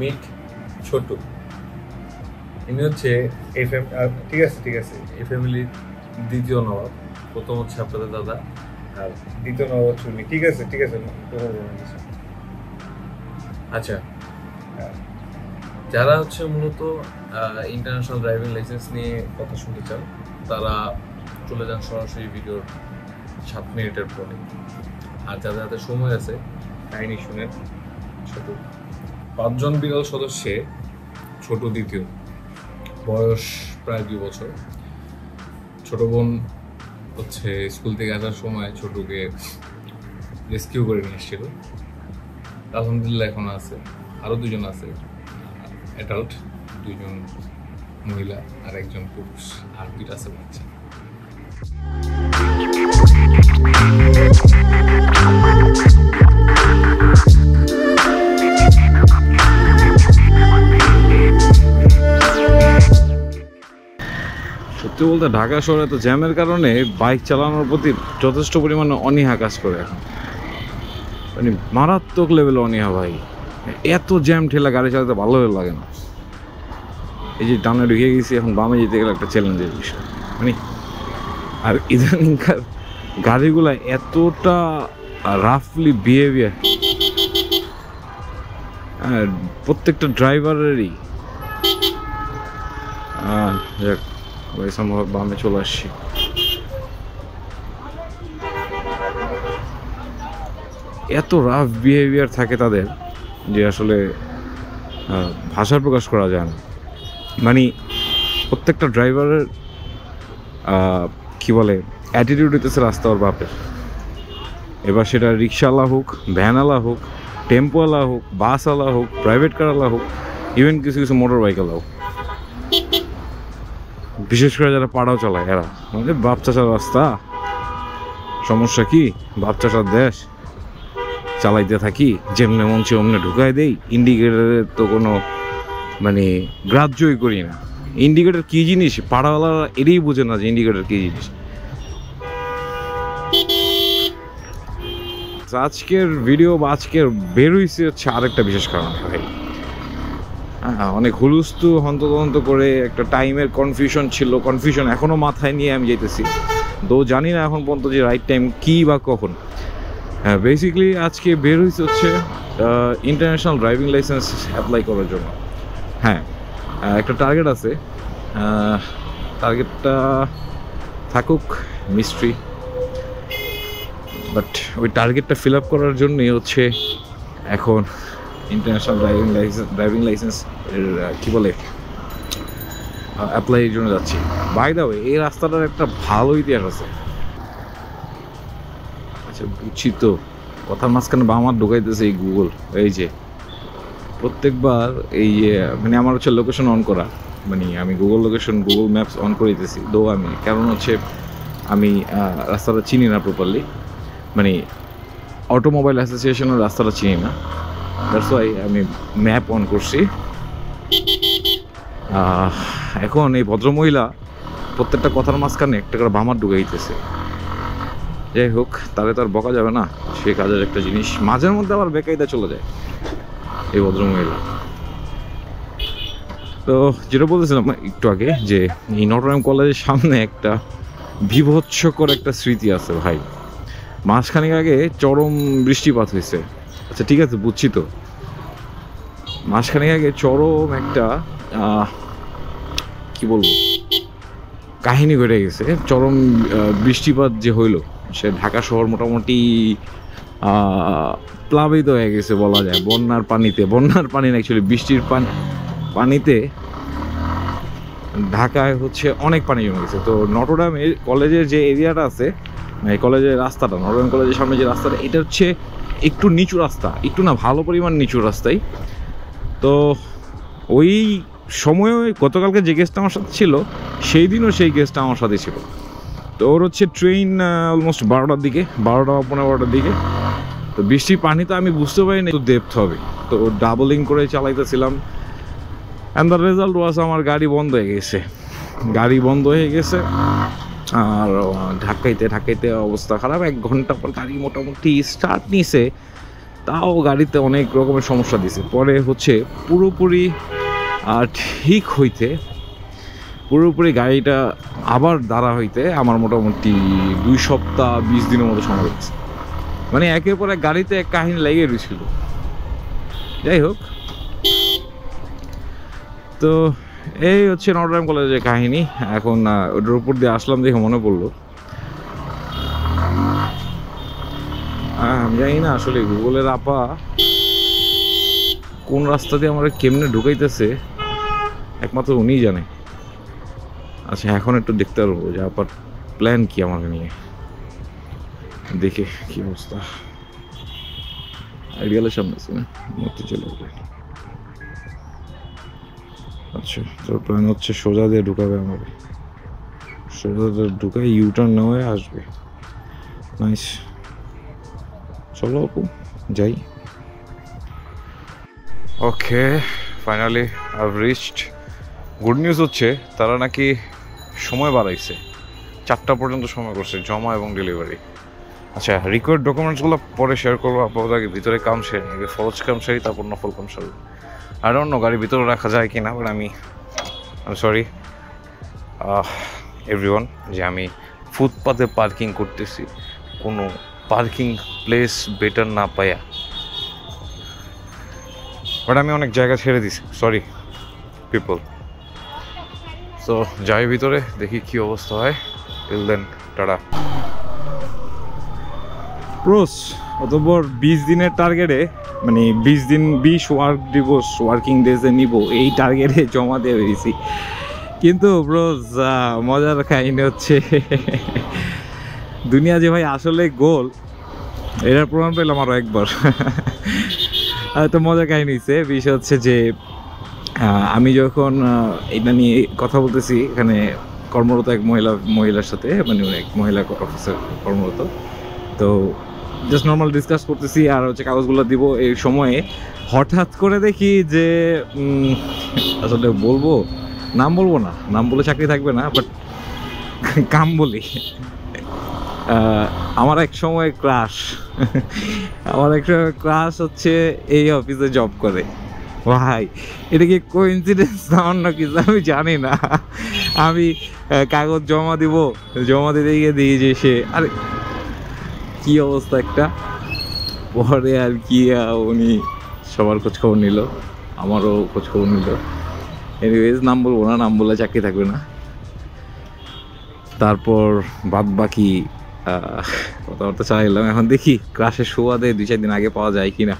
Meet ছোট। ইনি হচ্ছে ঠিক আছে এই ফ্যামিলির দ্বিতীয় নবাব। প্রথম হচ্ছে আপনাদের দাদা, আর দ্বিতীয় নবাব হচ্ছে উনি। ঠিক আছে আচ্ছা, যারা হচ্ছে মূলত ইন্টারন্যাশনাল ড্রাইভিং লাইসেন্স নিয়ে কথা শুনতে চান তারা চলে যান সরাসরি ভিডিওর 7 মিনিটের পরে। আর যাদের হাতে সময় আছে কাহিনী শুনেন। ছোট 5 জন বিরল সদস্যে ছোট দ্বিতীয়, বয়স প্রায় 2 বছর। ছোট বোন হচ্ছে স্কুল থেকে আসার সময় ছোটকে রেস্কিউ করে নিয়ে এসেছিল। আলহামদুলিল্লাহ এখন আছে। আরও 2 জন আছে অ্যাডাল্ট, 2 জন মহিলা আর 1 জন পুরুষ, আর 2টা আছে বাচ্চা। সত্যি বলতে ঢাকা শহরে তো জ্যামের কারণে বাইক চালানোর প্রতি যথেষ্ট পরিমাণে অনীহা কাজ করে এখন, মানে মারাত্মক লেভেলে অনীহা ভাই। এত জ্যাম ঠেলা গাড়ি চালাতে ভালো লাগে না। এই যে ডানে ঢুকে গেছি, এখন বামে যেতে গেলে একটা চ্যালেঞ্জের বিষয় মানে। আর ইদানিংকার গাড়িগুলা এতটা রাফলি বিহেভিয়ার, প্রত্যেকটা ড্রাইভারেরই। সম্ভব বামে চলে আসছি। এত রাফ বিহেভিয়ার থাকে তাদের যে আসলে ভাষা প্রকাশ করা যায় না। মানে প্রত্যেকটা ড্রাইভারের কি বলে অ্যাটিটিউড হইতেছে রাস্তা ওর বাপের। এবার সেটা রিক্সাওয়ালা হোক, ভ্যানওয়ালা হোক, টেম্পোওয়ালা হোক, বাসওয়ালা হোক, প্রাইভেট কারওয়ালা হোক, ইভেন কিছু কিছু মোটর বাইকওয়ালা হোক, বিশেষ করে যারা পাড়াও চালায় এরা মানে বাপ চাষার রাস্তা, সমস্যা কি, বাপ চাষার দেশ, চালাইতে থাকি, যেমনে মঞ্চে অমনে ঢুকাই দেই। ইন্ডিকেটারের তো কোনো মানে গ্রাহ্যই করি না। ইন্ডিকেটার কী জিনিস পাড়াওয়ালারা এটাই বোঝে না যে ইন্ডিকেটার কী জিনিস। আজকের ভিডিও বা আজকের বের হয়েছে হচ্ছে আরেকটা বিশেষ কারণ ভাই। অনেক হুলস্থু হন্তদন্ত করে একটা টাইমের কনফিউশন এখনও মাথায় নিয়ে আমি যেতেছি, তো জানি না এখন পর্যন্ত যে রাইট টাইম কী বা কখন। হ্যাঁ, বেসিক্যালি আজকে বের হয়েছে হচ্ছে ইন্টারন্যাশনাল ড্রাইভিং লাইসেন্স অ্যাপ্লাই করার জন্য। হ্যাঁ, একটা টার্গেট আছে, টার্গেটটা থাকুক মিস্ট্রি, বাট ওই টার্গেটটা ফিল আপ করার জন্যই হচ্ছে এখন ইন্টারন্যাশনাল ড্রাইভিং লাইসেন্স এর কী বলে অ্যাপ্লাইয়ের জন্য যাচ্ছি। বাই দ্য ওয়ে, এই রাস্তাটার একটা ভালো ইতিহাস আছে। আচ্ছা বুঝছি তো, কথার মাঝখানে বা আমার ঢোকাইতেছে এই গুগল। এই যে প্রত্যেকবার এই মানে আমার হচ্ছে লোকেশন অন করা, মানে আমি গুগল ম্যাপস অন করে দিতেছি। দো আমি কারণ হচ্ছে আমি রাস্তাটা চিনি না প্রপারলি, মানে অটোমোবাইল অ্যাসোসিয়েশনের রাস্তাটা চিনি না, দ্যাটস ওয়াই আমি ম্যাপ অন করছি। এখন এই ভদ্রমহিলা প্রত্যেকটা কথার মাঝখানে একটা করে বামার ঢুকাইতেছে। যাই হোক, তাহলে তো আর বকা যাবে না, সে কাজের একটা জিনিস। মাঝের মধ্যে আবার বেকায়দা চলে যায় এই ভদ্রমহিলা। তো যেটা বলতেছিলাম একটু আগে, যে এই নটরডেম কলেজের সামনে একটা বিভৎসকর একটা স্মৃতি আছে ভাই। মাসখানেক আগে চরম বৃষ্টিপাত হয়েছে। আচ্ছা ঠিক আছে, বুঝছি তো, মাসখানেক আগে চরম একটা কি বলবো কাহিনী ঘটে গেছে। চরম বৃষ্টিপাত যে হইলো, সে ঢাকা শহর মোটামুটি প্লাবিত হয়ে গেছে বলা যায় বন্যার পানি না, অ্যাকচুয়ালি বৃষ্টির পানিতে ঢাকায় হচ্ছে অনেক পানি জমে গেছে। তো নটরডেম কলেজের যে এরিয়াটা আছে, এই কলেজের রাস্তাটা, নটরডেম কলেজের সামনে যে রাস্তাটা, এটা হচ্ছে একটু নিচু রাস্তা, একটু না ভালো পরিমাণ নিচু রাস্তায়। তো ওই সময় গতকালকে যে গেস্টটা আমার সাথে ছিল, সেই দিনও সেই গেস্টটা আমার সাথে ছিল। তো ওর হচ্ছে ট্রেন অলমোস্ট 12টার দিকে, 12টা 15টার দিকে। তো বৃষ্টির পানি তো আমি বুঝতে পারিনি একটু ডেপথ হবে, তো ডাবলিং করে চালাইতেছিলাম। অ্যান্ড দ্য রেজাল্ট ওয়াজ আমার গাড়ি বন্ধ হয়ে গেছে। আর ঢাকাইতে অবস্থা খারাপ। 1 ঘন্টা পর গাড়ি মোটামুটি স্টার্ট নিছে, তাও গাড়িতে অনেক রকমের সমস্যা দিছে। পরে হচ্ছে পুরোপুরি ঠিক হইতে, পুরোপুরি গাড়িটা আবার দাঁড়া হইতে আমার মোটামুটি 2 সপ্তাহ 20 দিনের মতো সময় লাগছে। মানে একের পর এক গাড়িতে এক কাহিনী লেগে রয়েছিল। যাই হোক, তো এই হচ্ছে নটরডেম কলেজের কাহিনী। এখন ওটার উপর দিয়ে আসলাম দেখে মনে পড়লো, আমি জানি না আসলে গুগলের আপা কোন রাস্তা দিয়ে আমার কেমনে ঢুকাইতেছে, একমাত্র উনিই জানে। আচ্ছা, এখন একটু দেখতে পারবো যে আপার প্ল্যান কি আমাকে নিয়ে, দেখে কি অবস্থা। আইডিয়ালের সামনে আছে না, মধ্যে চলে যাবে। আচ্ছা, তোর প্ল্যান হচ্ছে সোজা দিয়ে ঢুকাবে আমাকে, সোজা দিয়ে ঢুকাই ইউটার্ন নেওয়া আসবে। নাইস, চলো আপু যাই। Okay, finally I reached. Good news হচ্ছে তারা নাকি সময় বাড়াইছে, 4টা পর্যন্ত সময় করছে জমা এবং ডেলিভারি। আচ্ছা, রিকোয়ার্ড ডকুমেন্টসগুলো পরে শেয়ার করবো। আপাতত আগে ভিতরে কাম সেরে, আগে ফরজ কাম সেরি, তারপর নফল কাম সারি। আর অন্য গাড়ির ভিতরে রাখা যায় কি না, বাট আমি সরি এভরিওয়ান যে আমি ফুটপাতে পার্কিং করতেছি কোনো পার্কিং প্লেস বেটার না পায়া, বাট আমি অনেক জায়গা ছেড়ে দিছি, সরি পিপল। তো যাই ভিতরে, দেখি কি অবস্থা হয়। Till then, tata. প্রোস, অতঃপর 20 দিনের টার্গেটে, মানে 20 দিন 20 ওয়ার্ক দিবস ওয়ার্কিং ডেজে নিব, এই টার্গেটে জমা দিয়ে পেরেছি। কিন্তু ব্রোস মজার কাহিনী হচ্ছে দুনিয়া যে ভাই আসলে গোল, এটার প্রমাণ পেলাম আরও একবার। তো মজার কাহিনী হচ্ছে, বিষয় হচ্ছে যে আমি যখন এটা নিয়ে কথা বলতেছি এখানে কর্মরত এক মহিলার সাথে, মানে এক মহিলা অফিসার কর্মরত, তো জাস্ট নর্মাল ডিসকাস করতেছি আর হচ্ছে কাগজগুলো দিব। এই সময়ে হঠাৎ করে দেখি যে আসলে বলবো, নাম বলবো না, নাম বলে চাকরি থাকবে না, বাট কাম বলি। আমার এক সময় ক্রাশ হচ্ছে এই অফিসে জব করে। ভাই, এটা কি কোইন্সিডেন্স না অন্য কিছু আমি জানি না। আমি কাগজ জমা দিতে গিয়ে দিই যে সে, আরে কি অবস্থা একটা। পরে আর কি উনি সবার খোঁজখবর নিল, আমারও খোঁজখবর নিল। এনিওয়েজ, নাম বলবো না, নাম বললে চাকরি থাকবে না। তারপর বাদ বাকি কথাবার্তা চাইলাম। এখন দেখি ক্রাশের সুবাদে 2-4 দিন আগে পাওয়া যায় কিনা।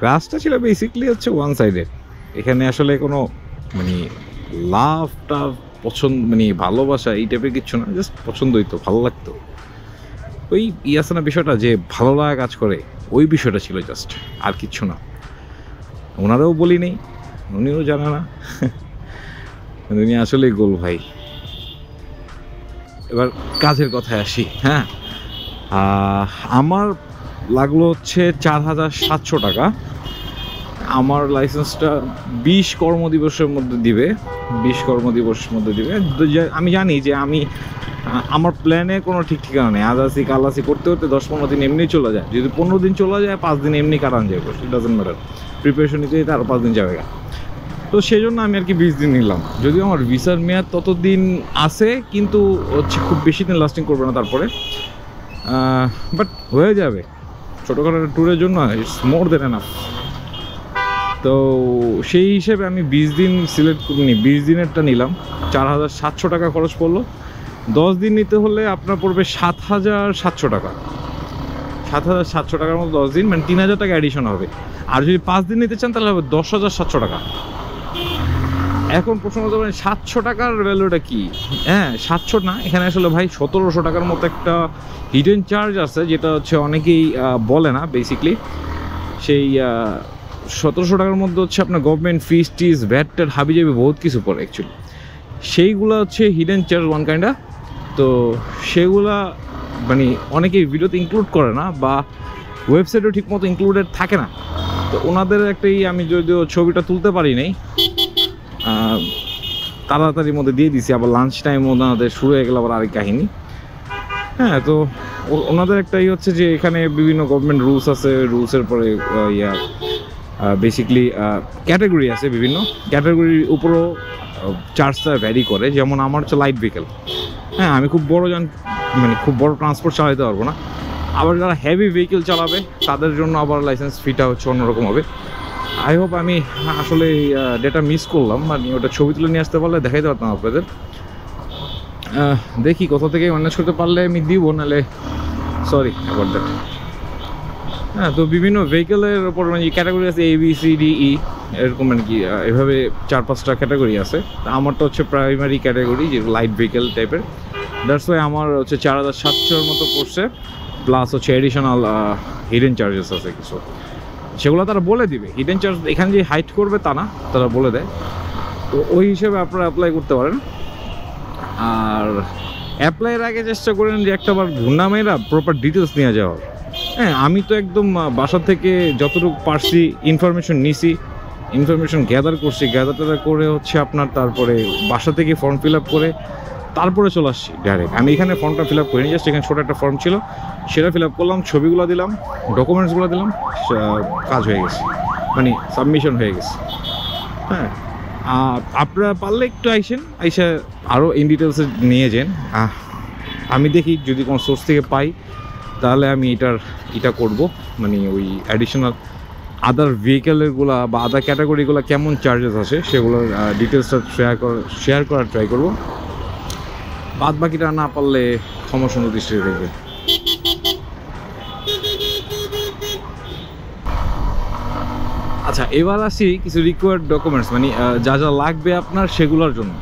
ক্রাশটা ছিল বেসিকলি হচ্ছে ওয়ান সাইডেড। এখানে আসলে কোনো মানে লাভটা পছন্দ, মানে ভালোবাসা এই টাইপের কিছু না, জাস্ট পছন্দ হইতো, ভালো লাগতো। ওই ইয়াসানা বিষয়টা যে ভালো লাগা কাজ করে, ওই বিষয়টা ছিল জাস্ট, আর কিচ্ছু না। ওনারাও বলি নেই, উনিও জানে না। উনি আসলেই গোল ভাই। এবার কাজের কথায় আসি। হ্যাঁ, আমার লাগলো হচ্ছে 4700 টাকা। আমার লাইসেন্সটা 20 কর্মদিবসের মধ্যে দিবে, 20 কর্মদিবসের মধ্যে দিবে। আমি জানি যে আমার প্ল্যানে কোনো ঠিক ঠিকানা নেই, আজ আসি কাল আসি করতে করতে 10-15 দিন এমনি চলে যায়। যদি 15 দিন চলে যায়, 5 দিন এমনি কাটান যাবে, ইট ডাজন্ট ম্যাটার। প্রিপারেশন নিতে যেতে আরও 5 দিন যাবে। তো সেই জন্য আমি আর কি 20 দিন নিলাম। যদিও আমার ভিসার মেয়াদ ততদিন আছে, কিন্তু হচ্ছে খুব বেশি দিন লাস্টিং করবে না তারপরে, বাট হয়ে যাবে। ছোটোখাটো ট্যুরের জন্য ইটস মোর দেন এনাফ। তো সেই হিসেবে আমি 20 দিন সিলেক্ট করিনি, 20 দিনেরটা নিলাম। 4700 টাকা খরচ পড়লো। 10 দিন নিতে হলে আপনার পড়বে 7700 টাকা। 7700 টাকার মতো 10 দিন, মানে 3000 টাকা অ্যাডিশন হবে। আর যদি 5 দিন নিতে চান তাহলে হবে 10,700 টাকা। এখন প্রশ্ন হতে পারে 700 টাকার ভ্যালুটা কি? হ্যাঁ, 700 না, এখানে আসলে ভাই 1700 টাকার মতো একটা হিডেন চার্জ আছে, যেটা হচ্ছে অনেকেই বলে না। বেসিকলি সেই 1700 টাকার মধ্যে হচ্ছে আপনার গভর্নমেন্ট ফিস টিস ভ্যাট হাবিজাবি বহুত কিছু পড়ে অ্যাকচুয়ালি। সেইগুলো হচ্ছে হিডেন চার্জ ওয়ান কাইন্ডা। তো সেগুলা মানে অনেকেই ভিডিওতে ইনক্লুড করে না, বা ওয়েবসাইটেও ঠিকমতো ইনক্লুডেড থাকে না। তো ওনাদের একটাই, আমি যদিও ছবিটা তুলতে পারি নাই, তাড়াতাড়ির মধ্যে দিয়ে দিছি। আবার লাঞ্চ টাইম ওনাদের শুরু হয়ে গেল আবার আরেক কাহিনী। হ্যাঁ, তো ওনাদের একটাই হচ্ছে যে এখানে বিভিন্ন গভর্নমেন্ট রুলস আছে, রুলসের পরে বেসিকলি ক্যাটাগরি আছে, বিভিন্ন ক্যাটাগরির উপরও চার্জটা ভ্যারি করে। যেমন আমার হচ্ছে লাইট ভেহিকেল, হ্যাঁ আমি খুব বড় মানে খুব বড় ট্রান্সপোর্ট চালাতে পারবো না। আবার যারা হেভি ভেহিকেল চালাবে তাদের জন্য আবার লাইসেন্স ফিটা হচ্ছে অন্যরকম হবে। আই হোপ আমি আসলে ডেটা মিস করলাম, মানে ওটা ছবি তুলে নিয়ে আসতে পারলে দেখাইতে পারতাম আপনাদের। দেখি কোথা থেকে ম্যানেজ করতে পারলে আমি দিব, নাহলে সরি অ্যাবাউট দ্যাট। হ্যাঁ, তো বিভিন্ন ভেহিকেলের ওপর মানে ক্যাটাগরি আছে ABCDE এরকম, মানে কি এভাবে 4-5টা ক্যাটাগরি আছে। তা আমারটা হচ্ছে প্রাইমারি ক্যাটাগরি, যে লাইট ভেহিকেল টাইপের। দ্যাটস ওয়াই আমার হচ্ছে 4700-এর মতো পড়ছে, প্লাস হচ্ছে এডিশনাল হিডেন চার্জেস আছে কিছু, সেগুলো তারা বলে দিবে। হিডেন চার্জ এখানে যে হাইট করবে তা না, তারা বলে দেয়। তো ওই হিসেবে আপনারা অ্যাপ্লাই করতে পারেন। আর অ্যাপ্লাইয়ের আগে চেষ্টা করেন যে একটাবার ঘূর্ণামেয়েরা প্রপার ডিটেলস নিয়ে যাওয়ার। হ্যাঁ, আমি তো একদম বাসা থেকে যতটুকু পারছি ইনফরমেশন নিছি, ইনফরমেশন গ্যাদার করছি, গ্যাদার করে হচ্ছে আপনার তারপরে বাসা থেকে ফর্ম ফিল আপ করে তারপরে চলে আসছি ডাইরেক্ট। আমি এখানে ফর্মটা ফিল আপ করিনি, জাস্ট এখানে ছোটো একটা ফর্ম ছিল, সেটা ফিল আপ করলাম, ছবিগুলো দিলাম, ডকুমেন্টসগুলো দিলাম, কাজ হয়ে গেছে, মানে সাবমিশন হয়ে গেছে। হ্যাঁ, আপনারা পারলে একটু আইসা আরও ইন ডিটেলসে নিয়ে যান। আমি দেখি যদি কোনো সোর্স থেকে পাই তাহলে আমি এটা করব, মানে ওই অ্যাডিশনাল আদার ভেহিকেলেরগুলো বা আদার ক্যাটাগরিগুলো কেমন চার্জেস আসে সেগুলোর ডিটেলসটা শেয়ার করার ট্রাই করব। বাদ বাকিটা না পারলে ক্ষমাসুন্দর দৃষ্টিতে দেখবে। আচ্ছা, এবার আসি কিছু রিকোয়ার্ড ডকুমেন্টস, মানে যা যা লাগবে আপনার সেগুলোর জন্য।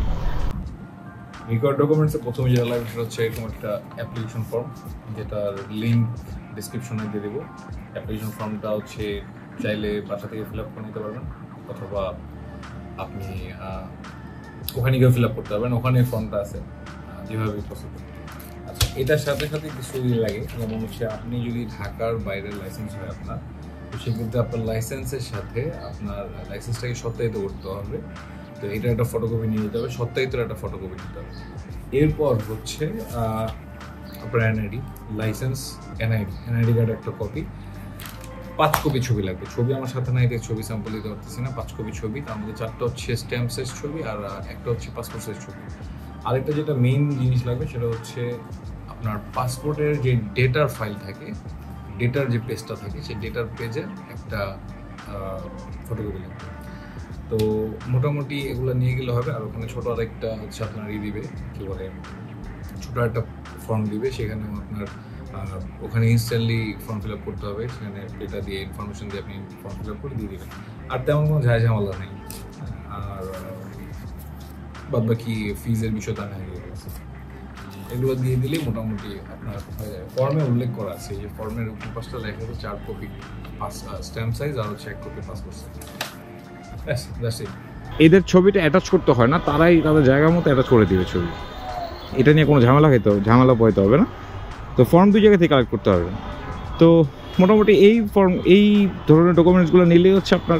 রিকোয়ার্ড ডকুমেন্টসে প্রথমে যেটা লাগবে সেটা হচ্ছে এরকম একটা অ্যাপ্লিকেশন ফর্ম, যেটার লিঙ্ক ডিসক্রিপশনে দিয়ে দেবো। অ্যাপ্লিকেশন ফর্মটা হচ্ছে চাইলে বাসা থেকে ফিল আপ করে নিতে পারবেন, অথবা আপনি ওখানে গিয়ে ফিল আপ করতে পারবেন, ওখানে ফর্মটা আছে, যেভাবে পসিবল। আচ্ছা, এটার সাথে সাথে কিছু লাগে, যেমন হচ্ছে আপনি যদি ঢাকার বাইরের লাইসেন্স হয় আপনার, তো সেক্ষেত্রে আপনার লাইসেন্সের সাথে আপনার লাইসেন্সটাকে সত্যায়িত করতে হবে। তো এটা একটা ফটোকপি নিয়ে যেতে হবে, সত্যায়িতর একটা ফটোকপি নিতে হবে। এরপর হচ্ছে আপনার এনআইডি, লাইসেন্স, এনআইডি কার্ড একটা কপি, 5 কপি ছবি লাগবে। ছবি আমার সাথে নাই, ছবি স্যাম্পল দিতে পারতেছি না। 5 কপি ছবি, তার মধ্যে 4টা হচ্ছে স্ট্যাম্প সাইজ ছবি আর একটা হচ্ছে পাসপোর্ট সাইজ ছবি। আরেকটা যেটা মেইন জিনিস লাগবে সেটা হচ্ছে আপনার পাসপোর্টের যে ডেটার ফাইল থাকে, ডেটার যে পেজটা থাকে, সেই ডেটার পেজের একটা ফটোকপি লাগবে। তো মোটামুটি এগুলো নিয়ে গেলে হবে। আর ওখানে ছোটো আরেকটা হচ্ছে আপনার দিবে, কী বলে, ছোটো একটা ফর্ম দিবে, সেখানে আপনার ওখানে ইনস্ট্যান্টলি ফর্ম ফিল আপ করতে হবে, সেখানে ডেটা দিয়ে ইনফরমেশন দিয়ে আপনি ফর্ম ফিল আপ করে দিয়ে দেবেন। আর তেমন কোনো ঝামেলা নেই। আর বাদ বাকি ফিজের বিষয়টা নেই, এগুলো দিয়ে দিলেই মোটামুটি আপনার হয়ে যাবে। ফর্মে উল্লেখ করা আছে, এই যে ফর্মের উপর পাশটা লেখা আছে 4 কপি স্ট্যাম্প সাইজ আর হচ্ছে 1 কপি পাসপোর্ট সাইজ। এদের ছবিটা অ্যাটাচ করতে হয় না, তারাই তাদের জায়গা মতো অ্যাটাচ করে দিবে ছবি। এটা নিয়ে কোনো ঝামেলা পোহাইতে হবে না। তো ফর্ম 2 জায়গা থেকে কালেক্ট করতে হবে। তো মোটামুটি এই ধরনের ডকুমেন্টসগুলো নিলেই হচ্ছে আপনার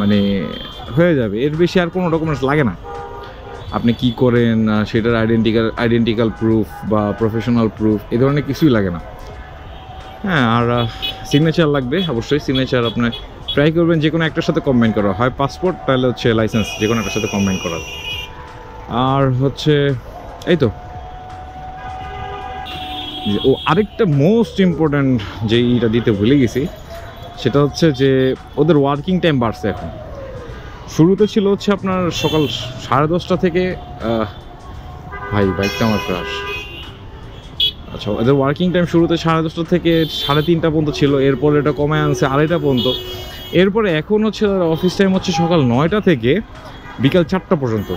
মানে হয়ে যাবে। এর বেশি আর কোনো ডকুমেন্টস লাগে না। আপনি কি করেন সেটার আইডেন্টিক্যাল প্রুফ বা প্রফেশনাল প্রুফ এই ধরনের কিছুই লাগে না। হ্যাঁ, আর সিগনেচার লাগবে অবশ্যই। সিগনেচার আপনি ট্রাই করবেন যে কোনো একটার সাথে কম্বাইন করা, হয় পাসপোর্ট তাহলে হচ্ছে লাইসেন্স, যে কোনো একটার সাথে কম্বাইন করার। আর হচ্ছে এই তো আরেকটা মোস্ট ইম্পর্ট্যান্ট যে এটা দিতে ভুলে গেছি, সেটা হচ্ছে যে ওদের ওয়ার্কিং টাইম বাড়ছে এখন। শুরুতে ছিল হচ্ছে আপনার সকাল 10:30 থেকে বাইকটা আমার ক্রাশ। আচ্ছা, ওদের ওয়ার্কিং টাইম শুরুতে 10:30 থেকে 3:30 পর্যন্ত ছিল, এরপরে এটা কমায় আনছে 2:30 পর্যন্ত। এরপরে এখন হচ্ছে অফিস টাইম হচ্ছে সকাল 9টা থেকে বিকাল 4টা পর্যন্ত।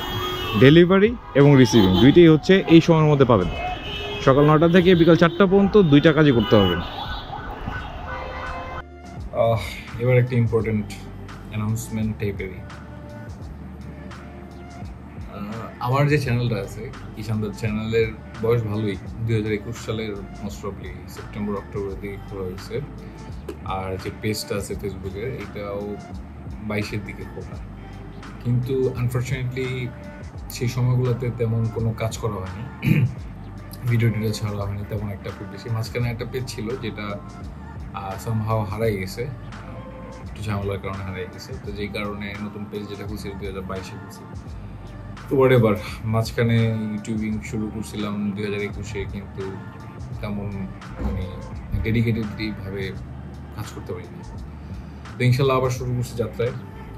ডেলিভারি এবং রিসিভিং দুইটাই হচ্ছে এই সময়ের মধ্যে পাবেন। সকাল 9টা থেকে বিকাল 4টা পর্যন্ত 2টা কাজই করতে পারবেন। এবার একটা ইম্পর্টেন্ট অ্যানাউন্সমেন্ট টাইপেরই। আমার যে চ্যানেলটা আছে ঈশানদার চ্যানেলের বয়স ভালোই, 2021 সালের মোস্ট প্রবলি সেপ্টেম্বর অক্টোবরের দিকে খোলা হয়েছে। আর যে পেজটা আছে ফেসবুকের, এটাও 22-এর দিকে খোলা। কিন্তু আনফর্চুনেটলি সেই সময়গুলোতে তেমন কোনো কাজ করা হয়নি। ভিডিও টিডিও ছাড়া হয়নি তেমন একটা খুব বেশি। মাঝখানে একটা পেজ ছিল যেটা সামহাও হারাই গেছে, একটু ঝামেলার কারণে হারাই গেছে, তো যেই কারণে নতুন পেজ যেটা খুলছি 2022-এ খুলছি। তো এবার মাঝখানে ইউটিউবিং শুরু করছিলাম 2021-এ, কিন্তু তেমন মানে ডেডিকেটেডলিভাবে কাজ করতে পারিনি। তো ইনশাল্লাহ আবার শুরু করছি যাত্রায়।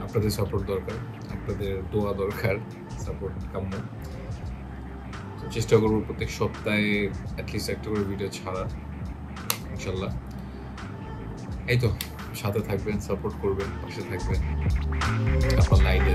আপনাদের সাপোর্ট দরকার, আপনাদের দোয়া দরকার, সাপোর্ট কাম্য। তো চেষ্টা করবো প্রত্যেক সপ্তাহে অ্যাটলিস্ট একটা করে ভিডিও ছাড়া ইনশাল্লাহ। এই তো, সাথে থাকবেন, সাপোর্ট করবেন, পাশে থাকবেন। আপনার লাইফে